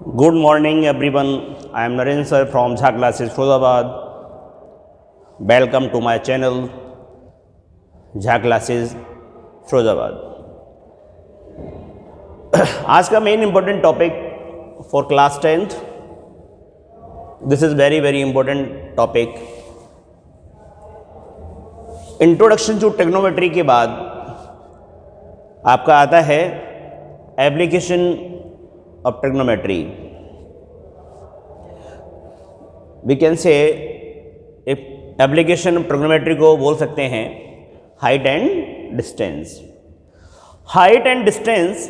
Good morning everyone. I am Naren sir from Jha Classes Firozabad. Welcome to my channel Jha Classes Firozabad. आज का main important topic for class 10th. This is very important topic. Introduction to trigonometry के बाद आपका आता है application of trigonometry. We can say if application of trigonometry को बोल सकते हैं height and distance. Height and distance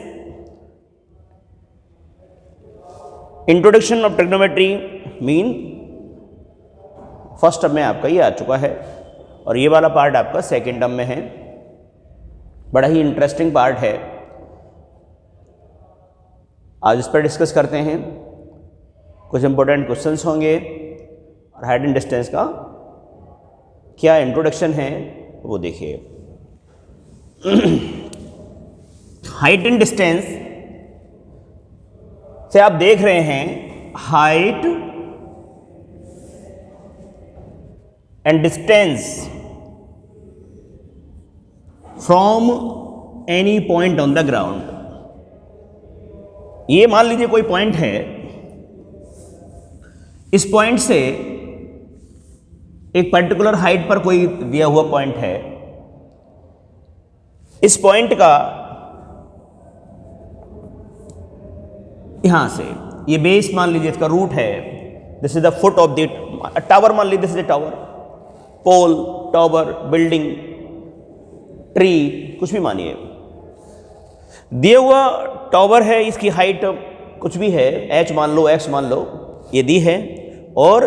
introduction of trigonometry mean first term में आपका ये आ चुका है और ये वाला पार्ट आपका सेकेंड टर्म में है. बड़ा ही इंटरेस्टिंग पार्ट है, आज इस पर डिस्कस करते हैं. कुछ इंपॉर्टेंट क्वेश्चंस होंगे और हाइट एंड डिस्टेंस का क्या इंट्रोडक्शन है वो देखिए. हाइट एंड डिस्टेंस से आप देख रहे हैं height and distance from any point on the ground. ये मान लीजिए कोई पॉइंट है, इस पॉइंट से एक पर्टिकुलर हाइट पर कोई दिया हुआ पॉइंट है. इस पॉइंट का यहां से ये बेस मान लीजिए, इसका रूट है. This is the foot of the tower. मान लीजिए this is the tower, pole, tower, building, tree, कुछ भी मानिए. दिया हुआ टावर है, इसकी हाइट कुछ भी है, h मान लो, x मान लो, ये दी है. और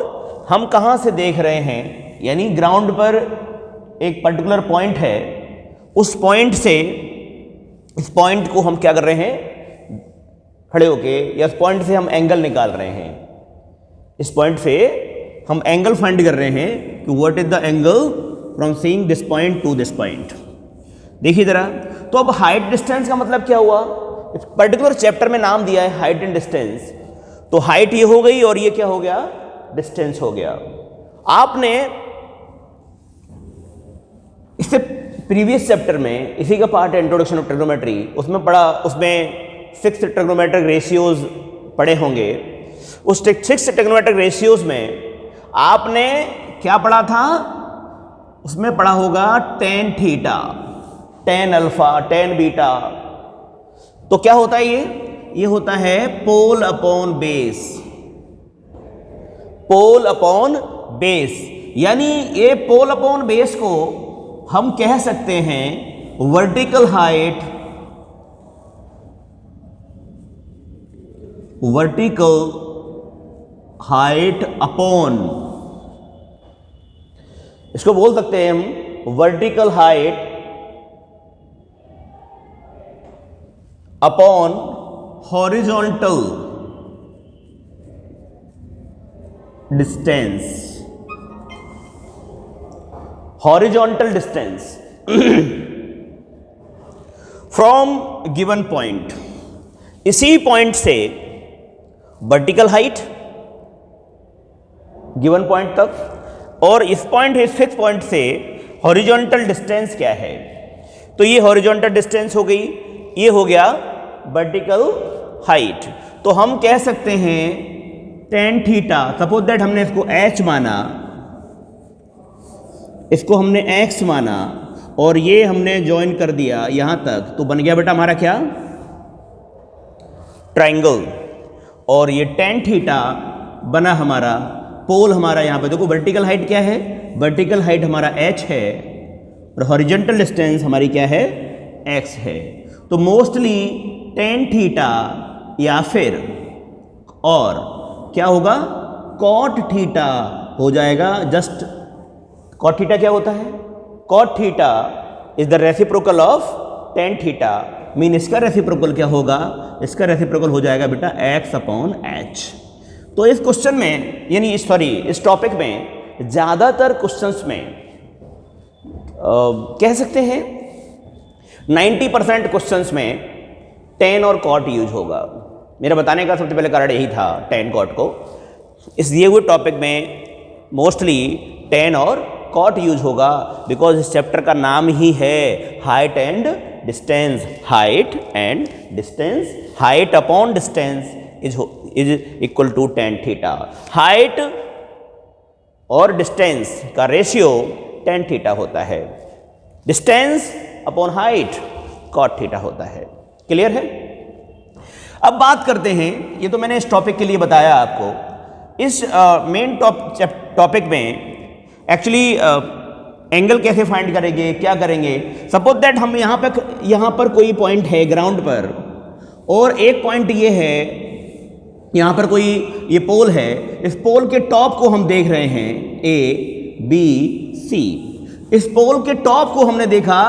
हम कहाँ से देख रहे हैं, यानी ग्राउंड पर एक पर्टिकुलर पॉइंट है. उस पॉइंट से इस पॉइंट को हम क्या कर रहे हैं, खड़े होके, या इस पॉइंट से हम एंगल निकाल रहे हैं. इस पॉइंट से हम एंगल फाइंड कर रहे हैं कि what is the angle from seeing this point two this point. देखिए जरा. तो अब हाइट डिस्टेंस का मतलब क्या हुआ, इस पर्टिकुलर चैप्टर में नाम दिया है हाइट एंड डिस्टेंस. तो हाइट ये हो गई और ये क्या हो गया, डिस्टेंस हो गया. आपने इससे प्रीवियस चैप्टर में, इसी का पार्ट है इंट्रोडक्शन ऑफ ट्रिग्नोमेट्री, उसमें पढ़ा, उसमें 6 ट्रिग्नोमेट्रिक रेशियोज पढ़े होंगे. उस 6 ट्रिग्नोमेट्रिक रेशियोज में आपने क्या पढ़ा था, उसमें पढ़ा होगा tan theta, tan alpha, tan beta. तो क्या होता है ये होता है पोल अपॉन बेस. पोल अपॉन बेस, यानी ये पोल अपॉन बेस को हम कह सकते हैं वर्टिकल हाइट, अपॉन, इसको बोल सकते हैं हम vertical height upon horizontal distance. Horizontal distance from given point. इसी पॉइंट से वर्टिकल हाइट गिवन पॉइंट तक, और इस पॉइंट, इस फिक्स पॉइंट से हॉरिजॉन्टल डिस्टेंस क्या है. तो ये हॉरिजॉन्टल डिस्टेंस हो गई, ये हो गया वर्टिकल हाइट. तो हम कह सकते हैं tan थीटा, सपोज दैट हमने इसको h माना, इसको हमने x माना, और ये हमने ज्वाइन कर दिया यहां तक, तो बन गया बेटा हमारा क्या, ट्राइंगल. और ये tan थीटा बना हमारा पोल. हमारा यहां पे देखो वर्टिकल हाइट क्या है, वर्टिकल हाइट हमारा h है और हॉरिजॉन्टल डिस्टेंस हमारी क्या है, x है. तो मोस्टली tan थीटा या फिर और क्या होगा, cot थीटा हो जाएगा. जस्ट cot थीटा क्या होता है, cot theta is the reciprocal of tan theta. Mean इसका रेसिप्रोकल क्या होगा, इसका रेसिप्रोकल हो जाएगा बेटा x अपॉन h. तो इस क्वेश्चन में, यानी सॉरी इस टॉपिक में ज़्यादातर क्वेश्चंस में कह सकते हैं 90% क्वेश्चंस में tan और cot यूज होगा. मेरा बताने का सबसे पहले कारण यही था tan cot को। इस दिए हुए टॉपिक में मोस्टली tan और cot यूज होगा, बिकॉज इस चैप्टर का नाम ही है height and distance. Height and distance, height upon distance is equal to tan theta. Height और डिस्टेंस का रेशियो tan थीटा होता है, distance upon height cot theta होता है। क्लियर है? अब बात करते हैं, ये तो मैंने इस टॉपिक के लिए बताया आपको। इस मेन टॉपिक में एक्चुअली एंगल कैसे फाइंड करेंगे, क्या करेंगे। सपोज दैट हम यहाँ पर कोई पॉइंट है ग्राउंड पर, और एक पॉइंट ये है, यहाँ पर कोई ये पोल है, इस पोल के टॉप को हम देख रहे हैं ABC। इस पोल के टॉप को हमने देखा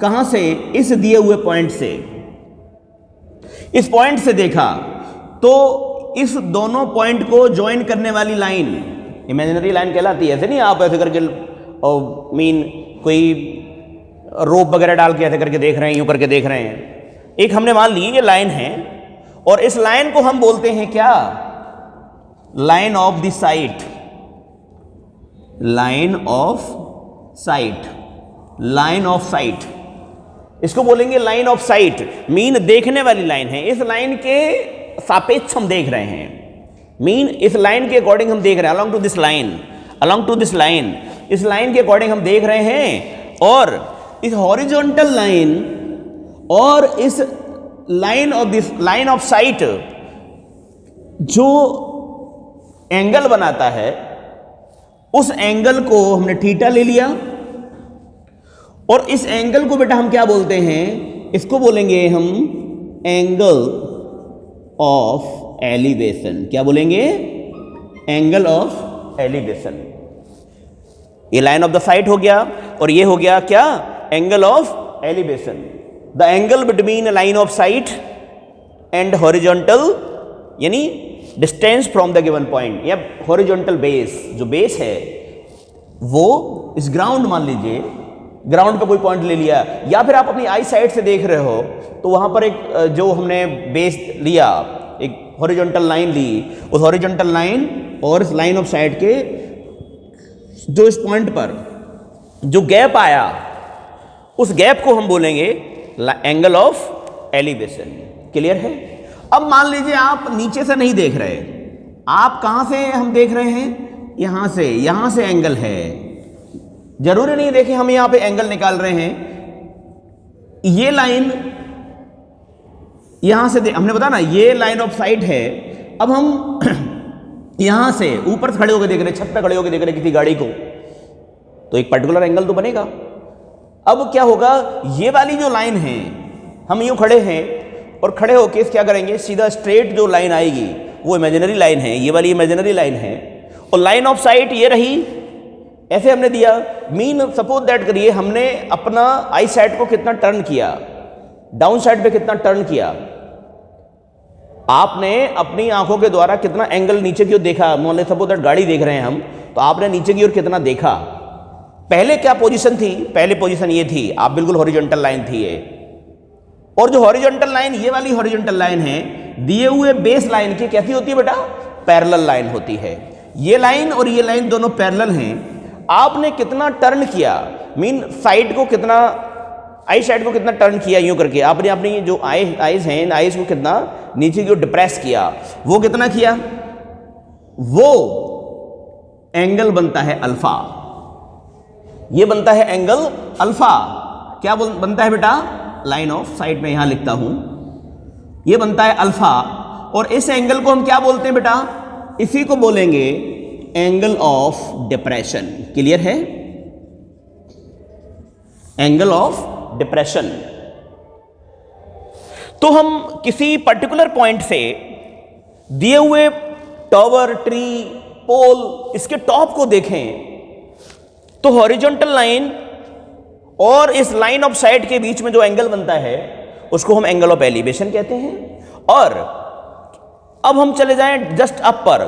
कहाँ से, इस दिए हुए पॉइंट से, इस पॉइंट से देखा, तो इस दोनों पॉइंट को ज्वाइन करने वाली लाइन इमेजिनरी लाइन कहलाती है। ऐसे नहीं आप ऐसे करके कोई रोप वगैरह डाल के ऐसे करके देख रहे हैं, यूं करके देख रहे हैं। एक हमने मान ली ये लाइन है, और इस लाइन को हम बोलते हैं क्या, line of the site. Line of site, line of site, इसको बोलेंगे लाइन ऑफ साइट, मीन देखने वाली लाइन है। इस लाइन के सापेक्ष हम देख रहे हैं, मीन इस लाइन के अकॉर्डिंग हम देख रहे हैं, along to this line, along to this line, इस लाइन के अकॉर्डिंग हम देख रहे हैं। और इस हॉरिजॉन्टल लाइन और इस line of this line of site जो एंगल बनाता है, उस एंगल को हमने थीटा ले लिया, और इस एंगल को बेटा हम क्या बोलते हैं, इसको बोलेंगे हम एंगल ऑफ एलिवेशन। क्या बोलेंगे, एंगल ऑफ एलिवेशन। ये लाइन ऑफ द साइट हो गया, और ये हो गया क्या, angle of elevation. The angle between line of sight and horizontal, यानी distance from the given point, या हॉरिजॉन्टल बेस, जो बेस है वो इस ग्राउंड, मान लीजिए ग्राउंड पे कोई पॉइंट ले लिया, या फिर आप अपनी आई साइड से देख रहे हो, तो वहां पर एक जो हमने बेस लिया, एक हॉरिजॉन्टल लाइन ली, उस हॉरिजॉन्टल लाइन और इस लाइन ऑफ साइड के जो इस पॉइंट पर जो गैप आया, उस गैप को हम बोलेंगे एंगल ऑफ एलिवेशन। क्लियर है? अब मान लीजिए आप नीचे से नहीं देख रहे, आप कहां से हम देख रहे हैं, यहां से एंगल है, जरूरी नहीं देखें हम यहां पे एंगल निकाल रहे हैं। ये लाइन यहां से हमने बताया ना, ये लाइन ऑफ साइट है। अब हम यहां से ऊपर खड़े होकर देख रहे हैं, छत पे खड़े होकर देख रहे हैं किसी गाड़ी को, तो एक पर्टिकुलर एंगल तो बनेगा। अब क्या होगा, ये वाली जो लाइन है, हम यूं खड़े हैं, और खड़े होके क्या करेंगे, सीधा स्ट्रेट जो लाइन आएगी वो इमेजिनरी लाइन है, ये वाली इमेजिनरी लाइन है, और लाइन ऑफ साइट ये रही, ऐसे हमने दिया। मीन सपोज दैट करिए हमने अपना आई साइड को कितना टर्न किया, डाउन साइड पे कितना टर्न किया, आपने अपनी आंखों के द्वारा कितना एंगल नीचे की ओर देखा। मान लीजिए सपोज दैट गाड़ी देख रहे हैं हम, तो आपने नीचे की ओर कितना देखा। पहले क्या पोजीशन थी, पहले पोजीशन ये थी, आप बिल्कुल हॉरिजॉन्टल लाइन थी ये, और जो हॉरिजॉन्टल लाइन, ये वाली हॉरिजॉन्टल लाइन है, दिए हुए बेस लाइन की कैसी होती है बेटा, पैरेलल लाइन होती है। ये लाइन और ये लाइन दोनों पैरेलल हैं। आपने कितना टर्न किया, मीन साइड को कितना, आई साइड को कितना टर्न किया, यूं करके आपने अपनी जो आईज हैं, इन आईज को कितना नीचे की ओर डिप्रेस किया, वो कितना किया, वो एंगल बनता है अल्फा। ये बनता है एंगल अल्फा। क्या बनता है बेटा, लाइन ऑफ साइट में यहां लिखता हूं, ये बनता है अल्फा। और इस एंगल को हम क्या बोलते हैं बेटा, इसी को बोलेंगे एंगल ऑफ डिप्रेशन। क्लियर है, एंगल ऑफ डिप्रेशन। तो हम किसी पर्टिकुलर पॉइंट से दिए हुए टावर, ट्री, पोल, इसके टॉप को देखें, तो हॉरिजॉन्टल लाइन और इस लाइन ऑफ साइट के बीच में जो एंगल बनता है उसको हम एंगल ऑफ एलिवेशन कहते हैं। और अब हम चले जाएं जस्ट अप पर,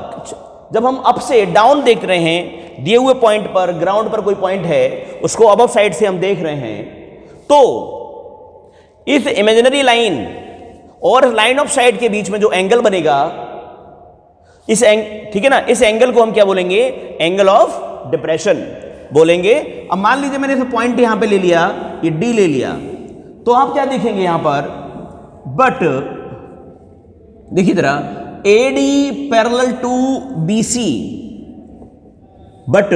जब हम अप से डाउन देख रहे हैं, दिए हुए पॉइंट पर, ग्राउंड पर कोई पॉइंट है, उसको अबव साइड से हम देख रहे हैं, तो इस इमेजिनरी लाइन और लाइन ऑफ साइट के बीच में जो एंगल बनेगा, ठीक है ना, इस एंगल को हम क्या बोलेंगे? एंगल ऑफ डिप्रेशन बोलेंगे। अब मान लीजिए मैंने पॉइंट यहां पे ले लिया, ये डी ले लिया, तो आप क्या देखेंगे यहां पर? बट देखिए जरा, AD parallel to BC, but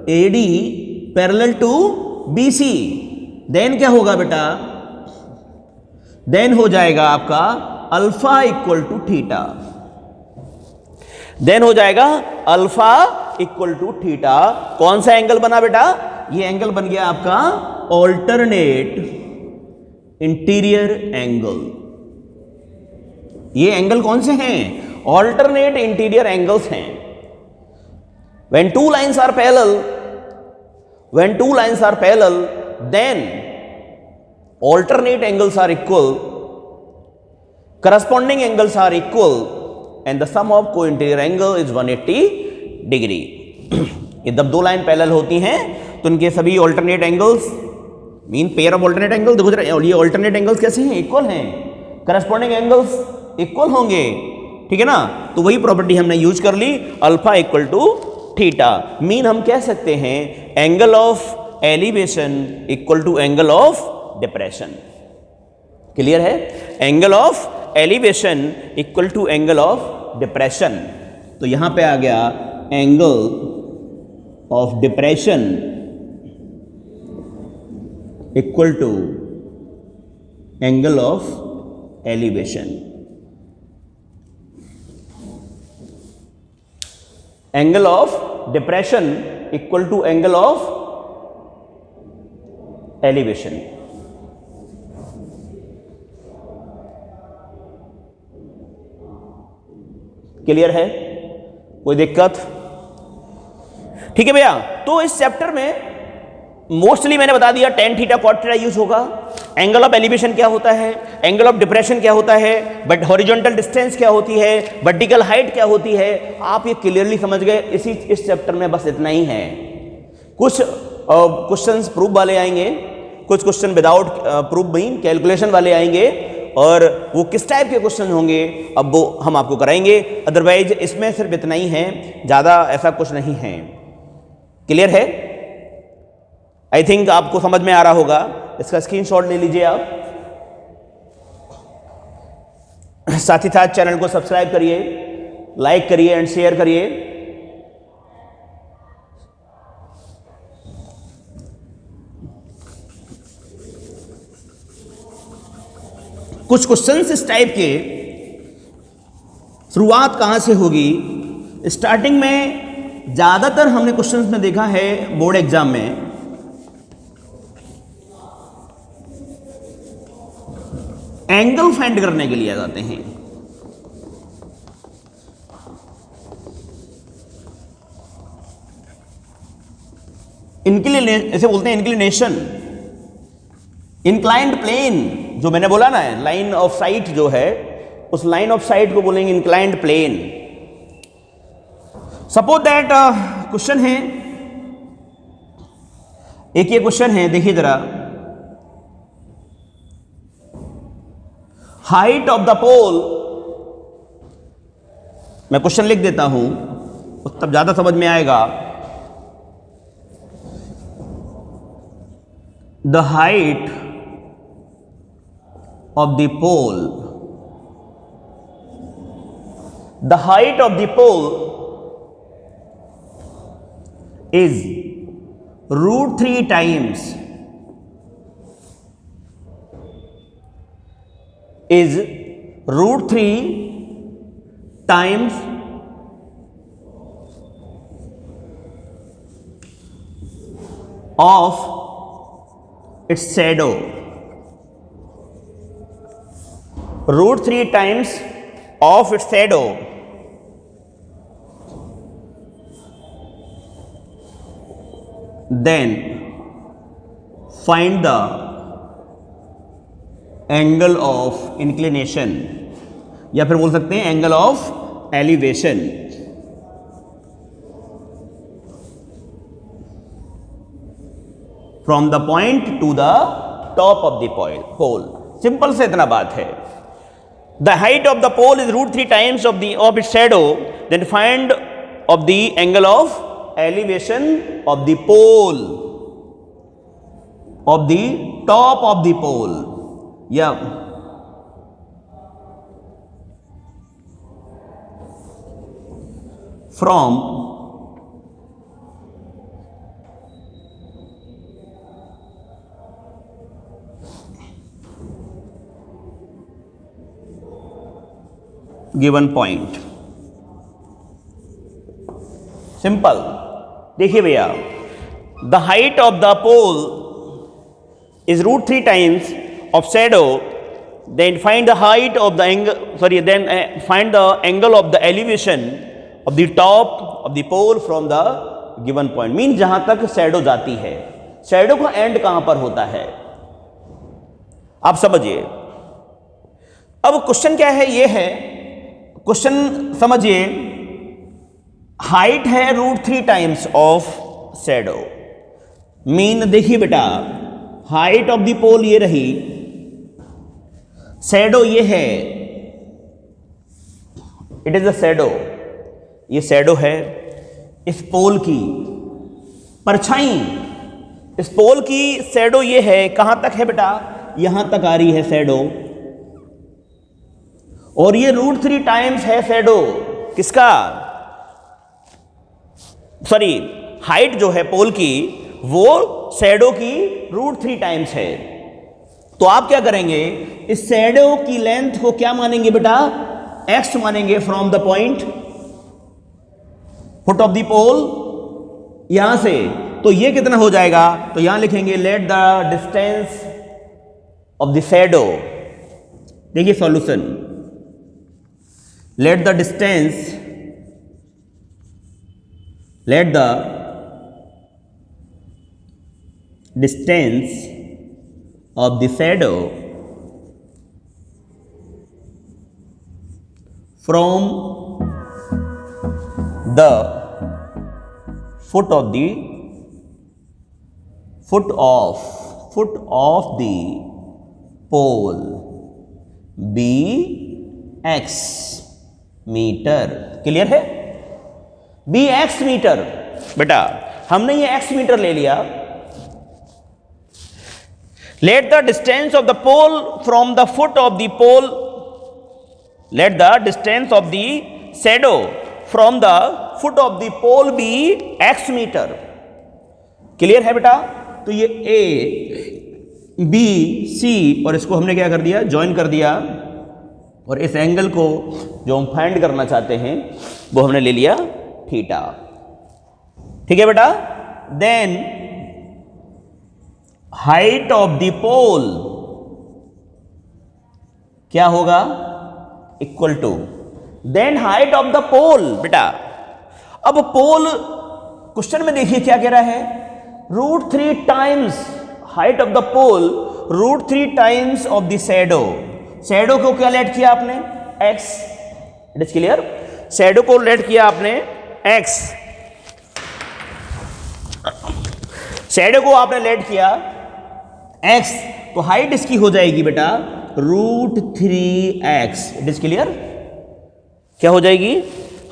AD parallel to BC, then क्या होगा बेटा? देन हो जाएगा आपका alpha equal to theta, then हो जाएगा अल्फा इक्वल टू थीटा। कौन सा एंगल बना बेटा? ये एंगल बन गया आपका ऑल्टरनेट इंटीरियर एंगल। ये एंगल कौन से हैं? ऑल्टरनेट इंटीरियर एंगल्स हैं। When two lines are parallel, then alternate angles are equal, corresponding angles are equal, and the sum of co-interior angle is 180 degree. ये जब दो लाइन पैरेलल होती हैं तो इनके सभी alternate angles, mean pair of alternate angle, देखो जरा, ये ऑल्टरनेट एंगल्स कैसे हैं? इक्वल हैं, करस्पॉन्डिंग एंगल्स इक्वल होंगे, ठीक है ना। तो वही प्रॉपर्टी हमने यूज कर ली, alpha equal to theta. Mean हम कह सकते हैं angle of elevation equal to angle of depression. Clear है? Angle of elevation equal to angle of depression. तो यहां पे आ गया angle of depression equal to angle of elevation. Angle of depression equal to angle of elevation. Clear है? कोई दिक्कत? ठीक है भैया। तो इस चैप्टर में मोस्टली मैंने बता दिया tan theta cot theta use होगा। एंगल ऑफ एलिवेशन क्या होता है, एंगल ऑफ डिप्रेशन क्या होता है, बट हॉरिजॉन्टल डिस्टेंस क्या होती है, वर्टिकल हाइट क्या होती है, आप ये क्लियरली समझ गए। इस चैप्टर में बस इतना ही है। कुछ क्वेश्चंस प्रूफ वाले आएंगे, कुछ question without proof mean calculation वाले आएंगे, और वो किस टाइप के क्वेश्चन होंगे अब वो हम आपको कराएंगे। अदरवाइज इसमें सिर्फ इतना ही है, ज़्यादा ऐसा कुछ नहीं है। क्लियर है? आई थिंक आपको समझ में आ रहा होगा। इसका स्क्रीनशॉट ले लीजिए आप। साथ ही साथ चैनल को सब्सक्राइब करिए, लाइक करिए एंड शेयर करिए। कुछ क्वेश्चंस इस टाइप के, शुरुआत कहां से होगी? स्टार्टिंग में ज्यादातर हमने क्वेश्चंस में देखा है बोर्ड एग्जाम में एंगल फाइंड करने के लिए आ जाते हैं। ऐसे बोलते हैं इंक्लिनेशन, इंक्लाइंड प्लेन, जो मैंने बोला ना, लाइन ऑफ साइट जो है, उस लाइन ऑफ साइट को बोलेंगे inclined plane. Suppose that question है, एक ये क्वेश्चन है, देखिए जरा, हाइट ऑफ द पोल, मैं क्वेश्चन लिख देता हूं तब ज्यादा समझ में आएगा। The height of the pole, the height of the pole is √3 times of its shadow, √3 times of its shadow, then find the angle of inclination, या फिर बोल सकते हैं angle of elevation. From the point to the top of the pole. Simple से इतना बात है। The height of the pole is root 3 times of its shadow. Then find of the angle of elevation of the pole, of the top of the pole. Yeah. From given point. Simple. देखिए भैया, the height of the pole is root 3 times of shadow. Then find the height of the angle, then find the angle of the elevation of the top of the pole from the given point. Mean जहां तक shadow जाती है, shadow का and कहां पर होता है, आप समझिए. अब क्वेश्चन क्या है, ये है क्वेश्चन, समझिए. हाइट है root 3 times of shadow. Mean देखिए बेटा, हाइट ऑफ द पोल ये रही, शैडो ये है, इट इज अ शैडो. ये शैडो है इस पोल की परछाई. इस पोल की शैडो ये है, कहां तक है बेटा, यहां तक आ रही है शैडो. और ये रूट 3 टाइम्स है शैडो किसका, सॉरी, हाइट जो है पोल की वो शैडो की रूट 3 टाइम्स है. तो आप क्या करेंगे, इस शैडो की लेंथ को क्या मानेंगे बेटा, x मानेंगे from the point foot of the pole यहां से. तो ये कितना हो जाएगा, तो यहां लिखेंगे late the distance of the shadow. देखिए solution, let the distance of the shadow from the foot of the pole be x metre. Clear है, बी एक्स मीटर. बेटा हमने ये एक्स मीटर ले लिया. Let the distance of the pole from the foot of the pole, let the distance of the shadow from the foot of the pole be x metre. Clear है बेटा. तो ये A B C और इसको हमने क्या कर दिया, ज्वाइन कर दिया. और इस एंगल को जो हम फाइंड करना चाहते हैं वो हमने ले लिया थीटा. ठीक है बेटा. Then height of the pole क्या होगा, equal to, then height of the pole. बेटा अब पोल क्वेश्चन में देखिए क्या कह रहा है, root 3 times height of the pole, root 3 times of the shadow. Shadow को क्या लेट किया आपने, x. It is clear. Shadow को लेट किया आपने x, शैडो को आपने लेट किया x. तो हाइट इसकी हो जाएगी बेटा root 3x. It is clear. क्या हो जाएगी,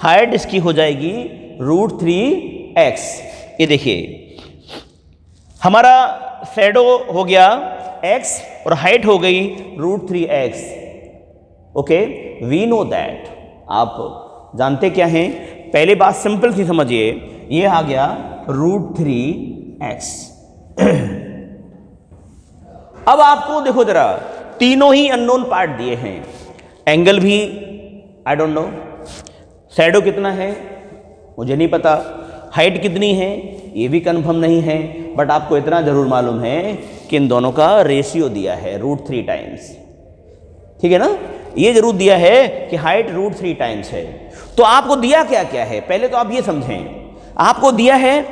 हाइट इसकी हो जाएगी रूट 3x. ये देखिए हमारा शैडो हो गया x और हाइट हो गई root 3x. Okay, we know that. आप जानते क्या हैं, पहले बात सिंपल सी समझिए, ये आ गया रूट 3x. अब आपको देखो जरा, तीनों ही अननोन पार्ट दिए हैं. एंगल भी आई डोंट नो, शैडो कितना है मुझे नहीं पता, हाइट कितनी है ये भी कंफर्म नहीं है. बट आपको इतना जरूर मालूम है कि इन दोनों का रेशियो दिया है रूट 3 टाइम्स. ठीक है ना, ये जरूर दिया है कि हाइट रूट 3 टाइम्स है. तो आपको दिया क्या क्या है, पहले तो आप ये समझें. आपको दिया है,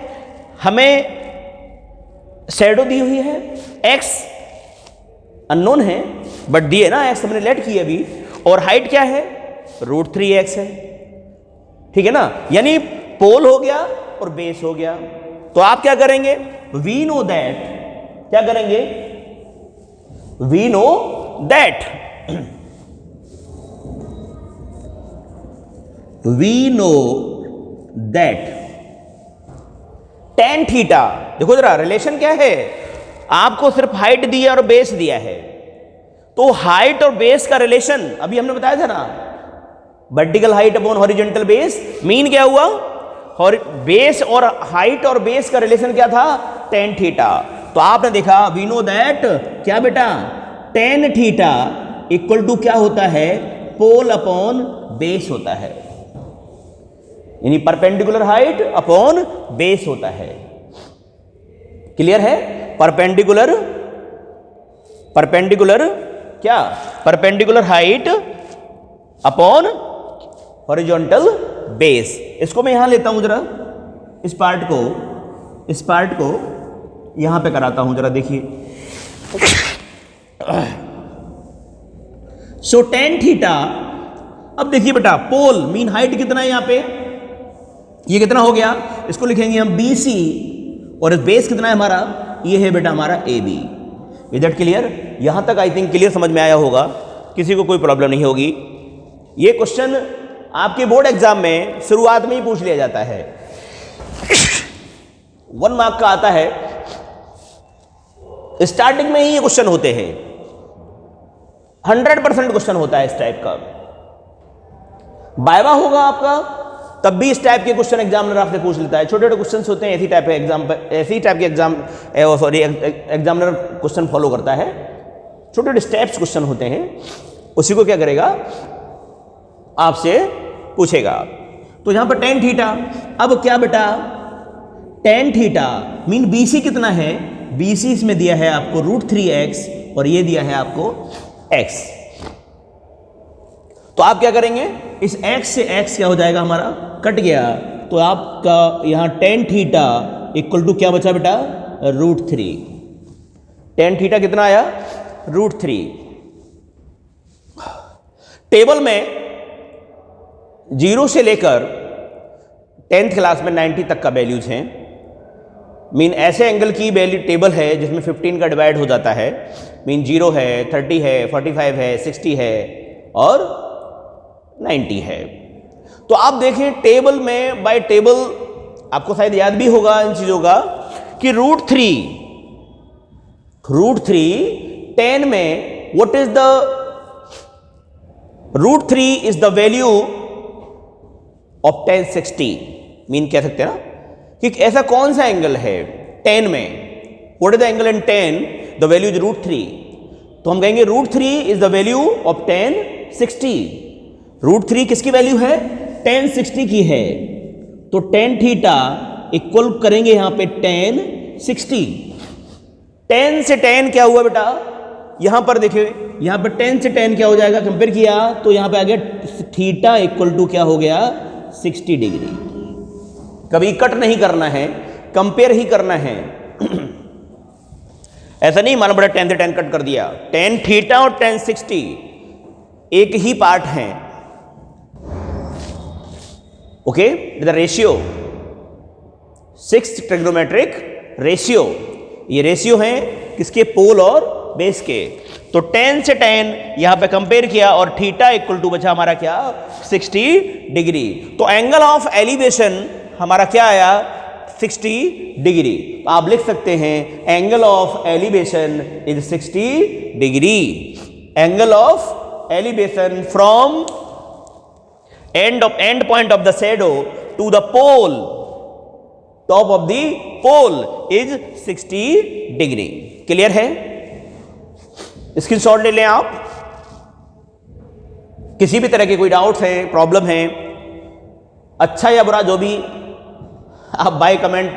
हमें शैडो दी हुई है, x अननोन है बट दिए ना, x हमने लेट की अभी, और हाइट क्या है रूट 3x है. ठीक है ना, यानी पोल हो गया और बेस हो गया. तो आप क्या करेंगे, वी नो दैट, क्या करेंगे, we know that we know that tan theta, देखो जरा रिलेशन क्या है, आपको सिर्फ हाइट दिया और बेस दिया है, तो हाइट और बेस का रिलेशन अभी हमने बताया था ना, vertical height upon horizontal base, mean क्या हुआ, बेस और हाइट और बेस का रिलेशन क्या था, tan थीटा। तो आपने देखा वी नो दैट क्या बेटा, tan थीटा इक्वल टू क्या होता है, पोल अपॉन बेस होता है, यानी परपेंडिकुलर हाइट अपॉन बेस होता है। क्लियर है, परपेंडिकुलर क्या, perpendicular height upon horizontal base. इसको मैं यहां लेता हूं जरा, इस पार्ट को यहां पे कराता हूं जरा, देखिए। सो tan थीटा, अब देखिए बेटा पोल मीन हाइट कितना है यहां पे, ये कितना हो गया, इसको लिखेंगे हम BC, और इस बेस कितना है हमारा, ये है बेटा हमारा AB। Is that clear? यहां तक आई थिंक क्लियर समझ में आया होगा, किसी को कोई प्रॉब्लम नहीं होगी। ये क्वेश्चन आपके बोर्ड एग्जाम में शुरुआत में ही पूछ लिया जाता है, 1 मार्क का आता है, स्टार्टिंग में ही ये क्वेश्चन होते हैं, 100% क्वेश्चन होता है इस टाइप का। वाइवा होगा आपका, तब भी इस टाइप के क्वेश्चन एग्जामिनर आपसे पूछ लेता है, छोटे छोटे क्वेश्चंस होते हैं, ऐसी टाइप के एग्जामिनर क्वेश्चन फॉलो करता है, छोटे छोटे स्टेप्स क्वेश्चन होते हैं, उसी को क्या करेगा, आपसे पूछेगा। तो यहां पर tan थीटा, अब क्या बेटा, tan थीटा मीन BC कितना है, BC इसमें दिया है आपको √3x, और ये दिया है आपको x। तो आप क्या करेंगे, इस x से x क्या हो जाएगा हमारा, कट गया, तो आपका यहां tan थीटा इक्वल टू क्या बचा बेटा, √3। tan थीटा कितना आया, √3। टेबल में 0 से लेकर 10th क्लास में 90 तक का वैल्यूज हैं, मीन ऐसे एंगल की वैल्यू टेबल है जिसमें 15 का डिवाइड हो जाता है, मीन 0 है, 30 है, 45 है, 60 है और 90 है। तो आप देखें टेबल में, बाय टेबल आपको शायद याद भी होगा इन चीजों का कि √3 10 में what is the √3 is the value of tan 60, mean कह सकते हैं ना कि ऐसा कौन सा एंगल है 10 में, what is the angle in 10, the value is √3, तो हम कहेंगे √3 is the value of tan 60। √3 किसकी वैल्यू है, tan 60 की है, तो tan थीटा इक्वल करेंगे यहां पे tan 60। tan से tan क्या हुआ बेटा, यहां पर देखिए, यहां पर tan से tan क्या हो जाएगा, कंपेयर किया तो यहां पे आ गया थीटा इक्वल टू क्या हो गया, 60 डिग्री। कभी कट नहीं करना है, कंपेयर ही करना है, ऐसा नहीं माना बड़ा tan से tan कट कर दिया, tan थीटा और tan 60 एक ही पार्ट है, okay, the ratio 6 trigonometric ratio, ये रेशियो है किसके, पोल और बेस के। तो tan से tan यहां पे कंपेयर किया और थीटा इक्वल टू बचा हमारा क्या, 60 डिग्री। तो एंगल ऑफ एलिवेशन हमारा क्या आया, 60 डिग्री। तो आप लिख सकते हैं angle of elevation is 60 degree, angle of elevation from end point of the shadow to the pole, top of the pole is 60 degree. Clear है, स्क्रीनशॉट ले लें आप। किसी भी तरह के कोई डाउट्स है, प्रॉब्लम है, अच्छा या बुरा जो भी, आप बाय कमेंट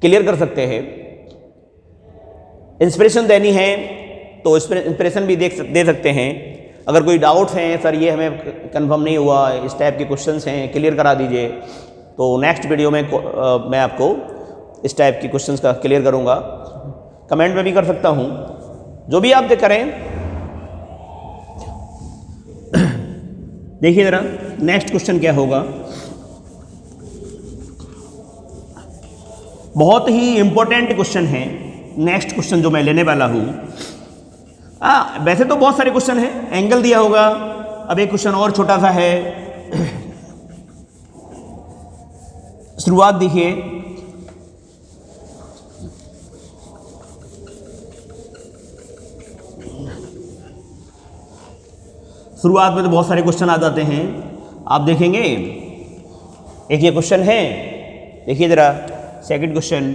क्लियर कर सकते हैं। इंस्पिरेशन देनी है तो इंस्पिरेशन भी दे सकते हैं। अगर कोई डाउट्स हैं, सर ये हमें कंफर्म नहीं हुआ, इस टाइप के क्वेश्चंस हैं, क्लियर करा दीजिए, तो नेक्स्ट वीडियो में मैं आपको इस टाइप के क्वेश्चंस का क्लियर करूंगा। कमेंट में भी कर सकता हूं, जो भी आप करें। देखिए जरा नेक्स्ट क्वेश्चन क्या होगा, बहुत ही इंपॉर्टेंट क्वेश्चन है नेक्स्ट क्वेश्चन जो मैं लेने वाला हूं। वैसे तो बहुत सारे क्वेश्चन हैं, एंगल दिया होगा, अब एक क्वेश्चन और छोटा सा है, शुरुआत देखिए। शुरुआत में तो बहुत सारे क्वेश्चन आ जाते हैं, आप देखेंगे। एक ये क्वेश्चन है, देखिए जरा सेकंड क्वेश्चन,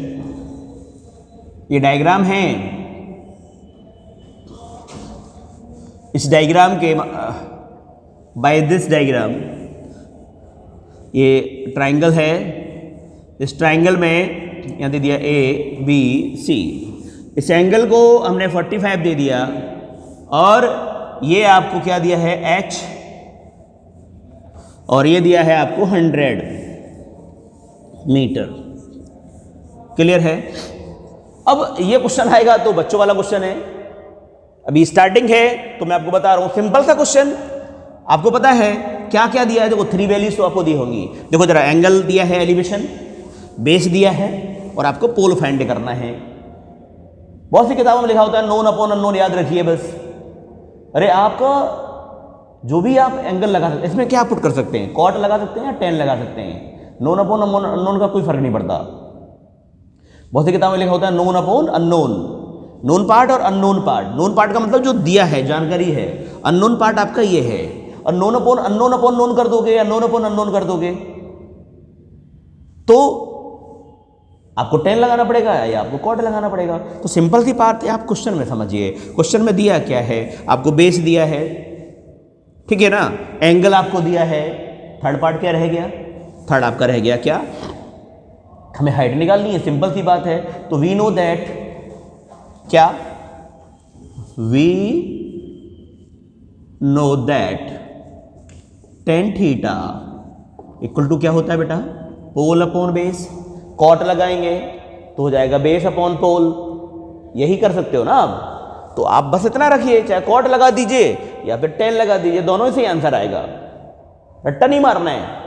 ये डायग्राम है। इस डायग्राम के बाय दिस डायग्राम, ये ट्राइंगल है, इस ट्राइंगल में यहाँ दे दिया ए बी सी, इस एंगल को हमने 45 दे दिया और ये आपको क्या दिया है h, और ये दिया है आपको 100 मीटर। क्लियर है? अब ये क्वेश्चन आएगा तो बच्चों वाला क्वेश्चन है, अभी स्टार्टिंग है तो मैं आपको बता रहा हूं, सिंपल सा क्वेश्चन। आपको पता है क्या क्या दिया है? देखो 3 वैल्यूज तो आपको दी होंगी। देखो जरा, एंगल दिया है, एलिवेशन, बेस दिया है, और आपको पोल फाइंड करना है। बहुत सी किताबों में लिखा होता है नोन अपॉन अननोन, याद रखिए बस। अरे आपका जो भी आप एंगल लगा सकते हैं, इसमें क्या पुट कर सकते हैं? कॉट लगा सकते हैं या टेन लगा सकते हैं। नोन अपॉन अननोन का कोई फर्क नहीं पड़ता। बहुत सी किताबों में लिखा होता है known upon unknown, known part और अननोन पार्ट। नोन पार्ट का मतलब जो दिया है, जानकारी है। अननोन पार्ट आपका ये है, और नोन अपॉन नोन कर दोगे या नोन अपॉन अननोन कर दोगे तो आपको 10 लगाना पड़ेगा या आपको कॉट लगाना पड़ेगा। तो सिंपल सी बात है, आप क्वेश्चन में समझिए। क्वेश्चन में दिया क्या है? आपको बेस दिया है, ठीक है ना, एंगल आपको दिया है, थर्ड पार्ट क्या रह गया? थर्ड आपका रह गया क्या? हमें हाइट निकालनी है, सिंपल सी बात है। तो वी नो दैट, क्या? We know that tan theta equal to क्या होता है बेटा? पोल अपॉन बेस। कॉट लगाएंगे तो हो जाएगा बेस अपॉन पोल। यही कर सकते हो ना आप। तो आप बस इतना रखिए, चाहे कॉट लगा दीजिए या फिर 10 लगा दीजिए, दोनों से ही आंसर आएगा। रट्टा नहीं मारना है,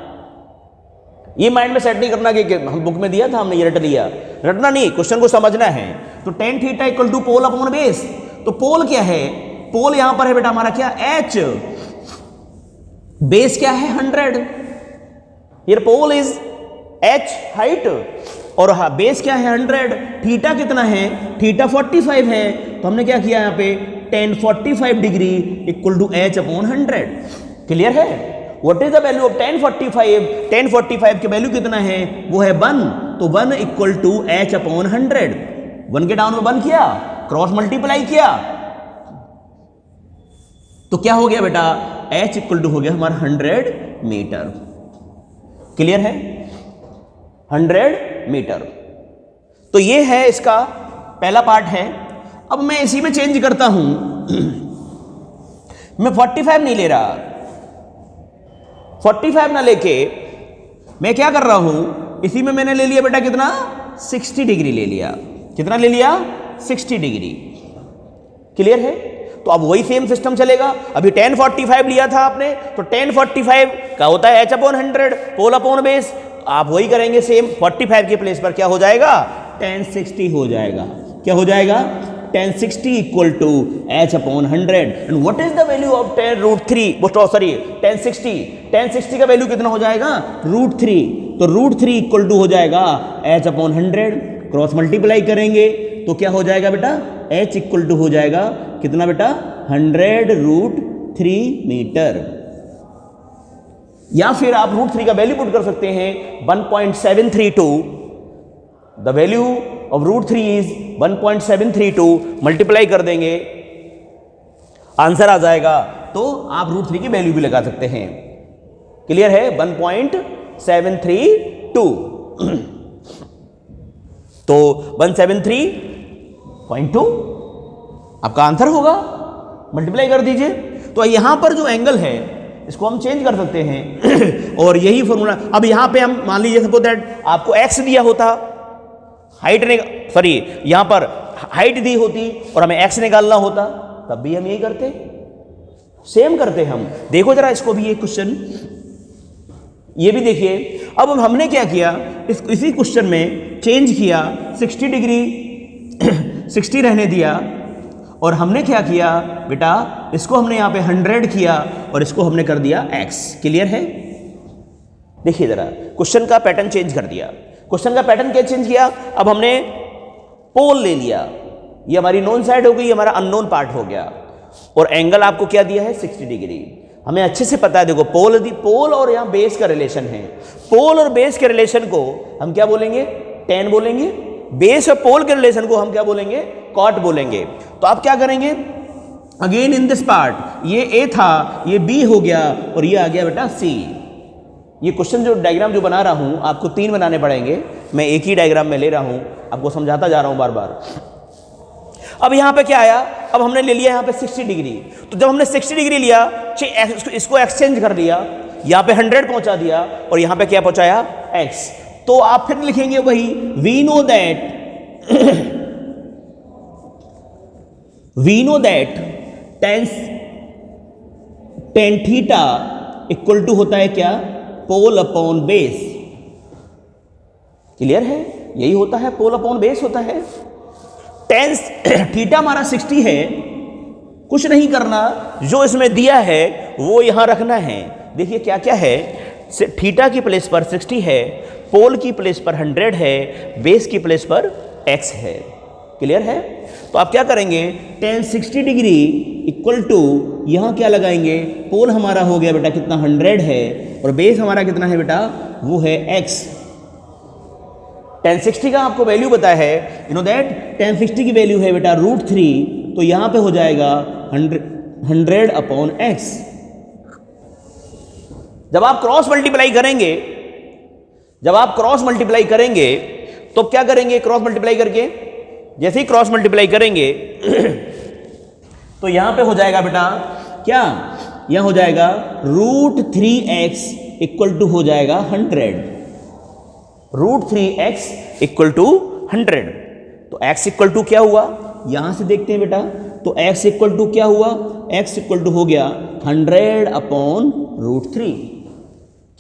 ये माइंड में सेट नहीं करना कि हम बुक में दिया था हमने ये रट लिया, रटना नहीं, क्वेश्चन को समझना है। तो tan theta equal to pole upon base. तो पोल क्या है? पोल यहां पर है बेटा हमारा क्या? h। बेस क्या है? 100। Here pole is h height, और बेस क्या है? 100। थीटा कितना है? थीटा 45 है। तो हमने क्या किया यहाँ पे? tan 45 degree equal to h upon 100। Clear है? What is the value of tan 45? tan 45 की वैल्यू कितना है? वो है 1। तो 1 इक्वल टू h अपॉन 100। 1 के डाउन में 1 किया, क्रॉस मल्टीप्लाई किया, तो क्या हो गया बेटा? h इक्वल टू हो गया हमारा 100 मीटर। क्लियर है? 100 मीटर। तो ये है इसका पहला पार्ट है। अब मैं इसी में चेंज करता हूं, मैं 45 नहीं ले रहा, 45 ना लेके मैं क्या कर रहा हूं, इसी में मैंने ले लिया बेटा कितना? 60 डिग्री ले लिया। कितना ले लिया? 60 डिग्री। क्लियर है? तो अब वही सेम सिस्टम चलेगा। अभी tan 45 लिया था आपने, तो tan 45 का होता है h अपॉन 100 पोल अपॉन बेस। आप वही करेंगे सेम, 45 के प्लेस पर क्या हो जाएगा? tan 60 हो जाएगा। क्या हो जाएगा? tan 60 equal to h upon 100। And what is the value of tan 60? tan 60 का वैल्यू कितना हो जाएगा? √3। तो √3 इक्वल टू हो जाएगा h अपॉन 100। क्रॉस मल्टीप्लाई करेंगे तो क्या हो जाएगा बेटा? h इक्वल टू हो जाएगा कितना बेटा? 100√3 मीटर। या फिर आप √3 का वैल्यू पुट कर सकते हैं 1.732। The value of √3 is 1.732। Multiply कर देंगे, आंसर आ जाएगा। तो आप √3 की वैल्यू भी लगा सकते हैं। क्लियर है? 1.732। तो 173.2 आपका आंसर होगा। मल्टीप्लाई कर दीजिए। तो यहां पर जो एंगल है इसको हम चेंज कर सकते हैं और यही फॉर्मूला। अब यहां पे हम मान लीजिए सपोज दैट आपको x दिया होता, हाइट यहां पर हाइट दी होती और हमें x निकालना होता, तब भी हम यही करते, सेम करते हम। देखो जरा इसको भी, एक क्वेश्चन ये भी देखिए। अब हमने क्या किया, इसी क्वेश्चन में चेंज किया, 60 डिग्री 60 रहने दिया और हमने क्या किया बेटा, इसको हमने यहाँ पे 100 किया और इसको हमने कर दिया x। क्लियर है? देखिए जरा, क्वेश्चन का पैटर्न चेंज कर दिया। क्वेश्चन का पैटर्न क्या चेंज किया? अब हमने पोल ले लिया, ये हमारी नोन साइड हो गई, हमारा अननोन पार्ट हो गया, और एंगल आपको क्या दिया है 60 डिग्री। हमें अच्छे से पता है, देखो पोल और यहाँ बेस का रिलेशन है। पोल और बेस के रिलेशन को हम क्या बोलेंगे? tan बोलेंगे। बेस और पोल के रिलेशन को हम क्या बोलेंगे? cot बोलेंगे। तो आप क्या करेंगे? अगेन इन दिस पार्ट, ये a था, ये b हो गया और ये आ गया बेटा c। ये क्वेश्चन जो डायग्राम जो बना रहा हूं, आपको 3 बनाने पड़ेंगे, मैं एक ही डायग्राम में ले रहा हूं, आपको समझाता जा रहा हूं बार बार। अब यहां पे क्या आया? अब हमने ले लिया यहां पे 60 डिग्री। तो जब हमने 60 डिग्री लिया, इसको एक्सचेंज कर दिया, यहां पे 100 पहुंचा दिया और यहां पे क्या पहुंचाया? x। तो आप फिर लिखेंगे वही, we know that tan theta equal to होता है क्या? पोल अपॉन बेस। क्लियर है? यही होता है, पोल अपॉन बेस होता है। tan थीटा हमारा 60 है, कुछ नहीं करना, जो इसमें दिया है वो यहां रखना है। देखिए क्या क्या है, थीटा की प्लेस पर 60 है, पोल की प्लेस पर 100 है, बेस की प्लेस पर x है। क्लियर है? तो आप क्या करेंगे? tan 60 डिग्री इक्वल टू यहां क्या लगाएंगे? पोल हमारा हो गया बेटा कितना? 100 है, और बेस हमारा कितना है बेटा? वो है x। tan 60 का आपको वैल्यू पता है, यू नो दैट tan 60 की वैल्यू है बेटा √3, तो यहां पे हो जाएगा 100 अपॉन x। जब आप क्रॉस मल्टीप्लाई करेंगे, तो क्या करेंगे? क्रॉस मल्टीप्लाई करके, जैसे ही क्रॉस मल्टीप्लाई करेंगे तो यहां पे हो जाएगा बेटा क्या? यहां हो जाएगा √3x इक्वल टू हो जाएगा 100। √3x equal to 100। तो x इक्वल टू क्या हुआ? यहां से देखते हैं बेटा, तो x इक्वल टू क्या हुआ? x इक्वल टू हो गया 100 अपॉन √3।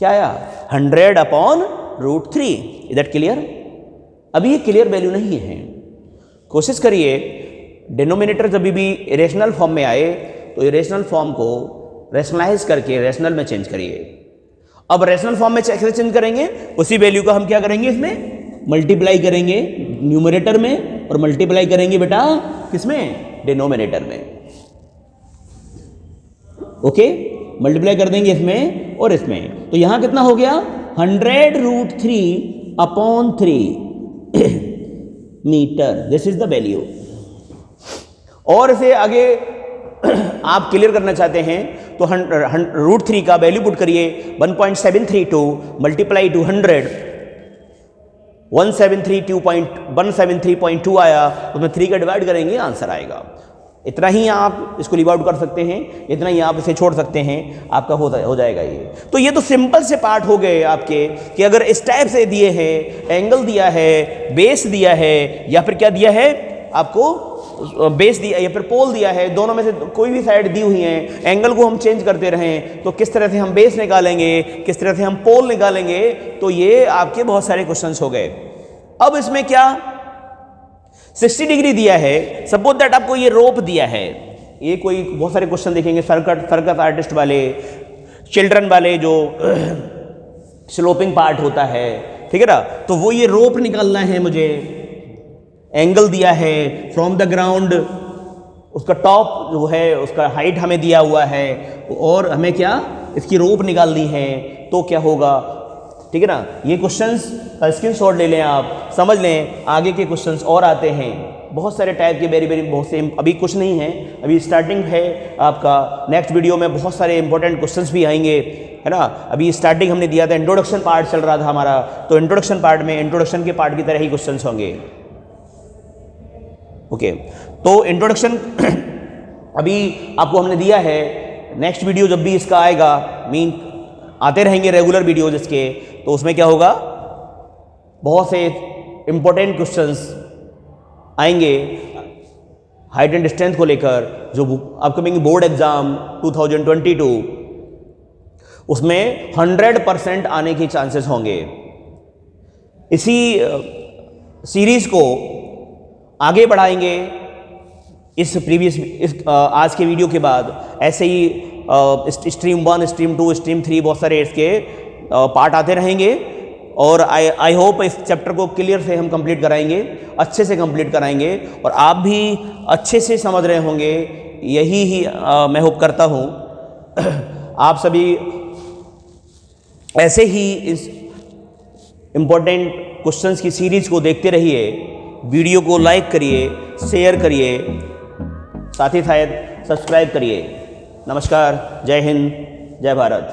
क्या आया? 100 अपॉन √3। Is that clear? अभी ये क्लियर वैल्यू नहीं है। कोशिश करिए, डिनोमिनेटर जब भी इरेशनल फॉर्म में आए तो इरेशनल फॉर्म को रेशनलाइज करके रेशनल में चेंज करिए। अब रेशनल फॉर्म में कैसे चेंज करेंगे? उसी वैल्यू का हम क्या करेंगे? इसमें मल्टीप्लाई करेंगे न्यूमरेटर में, और मल्टीप्लाई करेंगे बेटा किसमें? डिनोमिनेटर में। ओके, मल्टीप्लाई कर देंगे इसमें और इसमें, तो यहां कितना हो गया? 100 √3 upon 3 metre. This is the value. और इसे आगे आप क्लियर करना चाहते हैं तो √3 का वैल्यू पुट करिए 1.732 मल्टीप्लाई टू 100, 173.2 आया, उसमें 3 का डिवाइड करेंगे, आंसर आएगा। इतना ही आप इसको लीव आउट कर सकते हैं, इतना ही आप इसे छोड़ सकते हैं, आपका हो जाएगा ये। तो ये तो सिंपल से पार्ट हो गए आपके, कि अगर इस टाइप से दिए हैं, एंगल दिया है, बेस दिया है, या फिर क्या दिया है आपको? बेस दिया या फिर पोल दिया है, दोनों में से कोई भी साइड दी हुई है, एंगल को हम चेंज करते रहें, तो किस तरह से हम बेस निकालेंगे, किस तरह से हम पोल निकालेंगे, तो ये आपके बहुत सारे क्वेश्चंस हो गए। अब इसमें क्या 60 डिग्री दिया है, सपोज दैट आपको ये रोप दिया है, ये कोई बहुत सारे क्वेश्चन देखेंगे सर्कस आर्टिस्ट वाले, चिल्ड्रन वाले, जो स्लोपिंग पार्ट होता है, ठीक है ना, तो वो ये रोप निकालना है मुझे, एंगल दिया है फ्रॉम द ग्राउंड, उसका टॉप जो है उसका हाइट हमें दिया हुआ है, और हमें क्या इसकी रोप निकालनी है, तो क्या होगा? ठीक है ना, ये क्वेश्चंस का स्क्रीनशॉट ले लें, आप समझ लें। आगे के क्वेश्चंस और आते हैं, बहुत सारे टाइप के, वेरी बहुत से, अभी कुछ नहीं है, अभी स्टार्टिंग है आपका। नेक्स्ट वीडियो में बहुत सारे इंपॉर्टेंट क्वेश्चंस भी आएंगे, है ना। अभी स्टार्टिंग हमने दिया था, इंट्रोडक्शन पार्ट चल रहा था हमारा, तो इंट्रोडक्शन पार्ट में इंट्रोडक्शन के पार्ट की तरह ही क्वेश्चंस होंगे। ओके, तो इंट्रोडक्शन अभी आपको हमने दिया है। नेक्स्ट वीडियो जब भी इसका आएगा, आते रहेंगे रेगुलर वीडियोज इसके, तो उसमें क्या होगा, बहुत से इंपॉर्टेंट क्वेश्चंस आएंगे हाइट एंड डिस्टेंस को लेकर, जो अपकमिंग बोर्ड एग्जाम 2022 उसमें 100% आने के चांसेस होंगे। इसी सीरीज को आगे बढ़ाएंगे, आज के वीडियो के बाद ऐसे ही स्ट्रीम 1, स्ट्रीम 2, स्ट्रीम 3 बहुत सारे इसके पार्ट आते रहेंगे। और आई होप इस चैप्टर को क्लियर से हम कंप्लीट कराएंगे, अच्छे से कंप्लीट कराएंगे, और आप भी अच्छे से समझ रहे होंगे, यही ही मैं होप करता हूँ। आप सभी ऐसे ही इस इम्पोर्टेंट क्वेश्चंस की सीरीज को देखते रहिए। वीडियो को लाइक करिए, शेयर करिए, साथ ही साथ सब्सक्राइब करिए। नमस्कार, जय हिंद, जय भारत।